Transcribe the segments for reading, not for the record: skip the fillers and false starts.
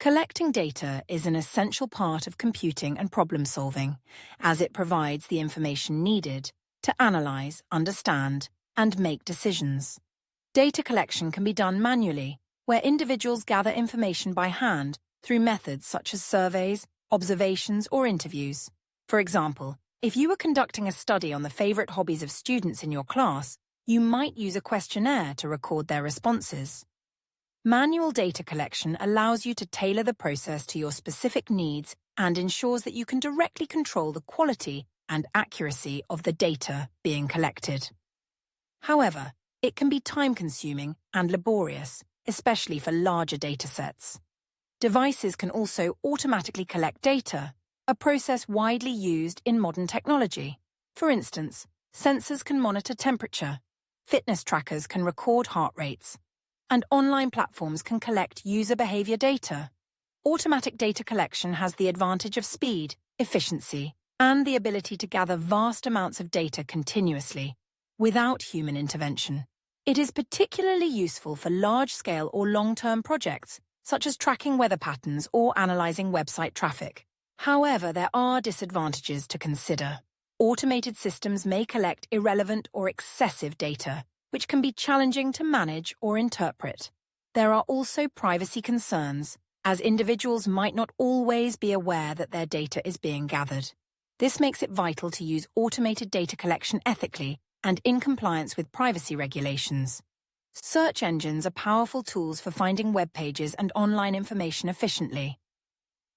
Collecting data is an essential part of computing and problem-solving, as it provides the information needed to analyze, understand, and make decisions. Data collection can be done manually, where individuals gather information by hand through methods such as surveys, observations, or interviews. For example, if you were conducting a study on the favorite hobbies of students in your class, you might use a questionnaire to record their responses. Manual data collection allows you to tailor the process to your specific needs and ensures that you can directly control the quality and accuracy of the data being collected. However, it can be time-consuming and laborious, especially for larger datasets. Devices can also automatically collect data, a process widely used in modern technology. For instance, sensors can monitor temperature, fitness trackers can record heart rates, and online platforms can collect user behavior data. Automatic data collection has the advantage of speed, efficiency, and the ability to gather vast amounts of data continuously, without human intervention. It is particularly useful for large-scale or long-term projects, such as tracking weather patterns or analyzing website traffic. However, there are disadvantages to consider. Automated systems may collect irrelevant or excessive data, which can be challenging to manage or interpret. There are also privacy concerns, as individuals might not always be aware that their data is being gathered. This makes it vital to use automated data collection ethically and in compliance with privacy regulations. Search engines are powerful tools for finding web pages and online information efficiently.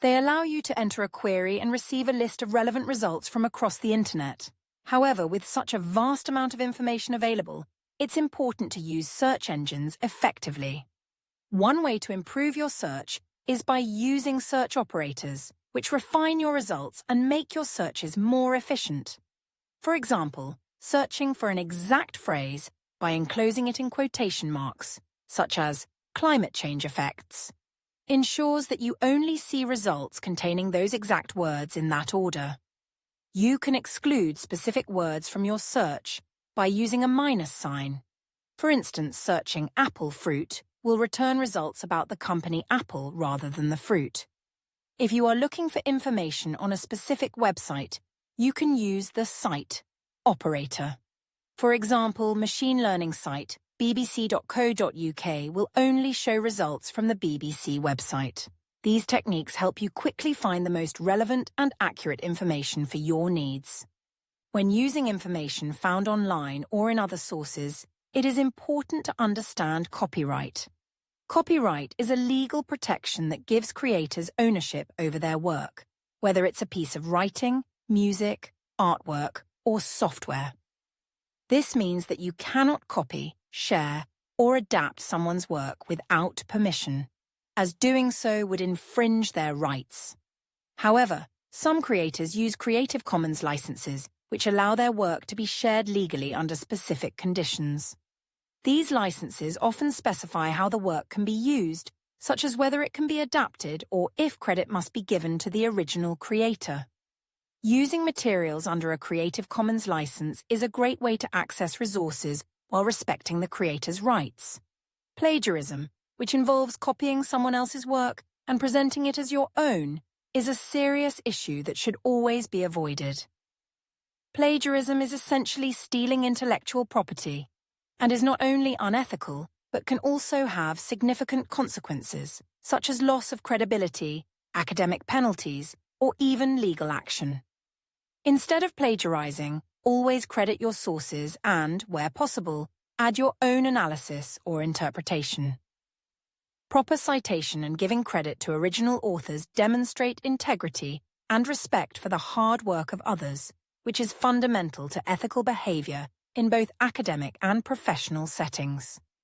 They allow you to enter a query and receive a list of relevant results from across the internet. However, with such a vast amount of information available, it's important to use search engines effectively. One way to improve your search is by using search operators, which refine your results and make your searches more efficient. For example, searching for an exact phrase by enclosing it in quotation marks, such as climate change effects, ensures that you only see results containing those exact words in that order. You can exclude specific words from your search by using a minus sign. For instance, searching apple fruit will return results about the company Apple rather than the fruit. If you are looking for information on a specific website, you can use the cite operator. For example, machine learning site bbc.co.uk will only show results from the BBC website. These techniques help you quickly find the most relevant and accurate information for your needs. When using information found online or in other sources, it is important to understand copyright. Copyright is a legal protection that gives creators ownership over their work, whether it's a piece of writing, music, artwork, or software. This means that you cannot copy, share, or adapt someone's work without permission, as doing so would infringe their rights. However, some creators use Creative Commons licenses, which allow their work to be shared legally under specific conditions. These licenses often specify how the work can be used, such as whether it can be adapted or if credit must be given to the original creator. Using materials under a Creative Commons license is a great way to access resources while respecting the creator's rights. Plagiarism, which involves copying someone else's work and presenting it as your own, is a serious issue that should always be avoided. Plagiarism is essentially stealing intellectual property and is not only unethical, but can also have significant consequences, such as loss of credibility, academic penalties, or even legal action. Instead of plagiarizing, always credit your sources and, where possible, add your own analysis or interpretation. Proper citation and giving credit to original authors demonstrate integrity and respect for the hard work of others, which is fundamental to ethical behavior in both academic and professional settings.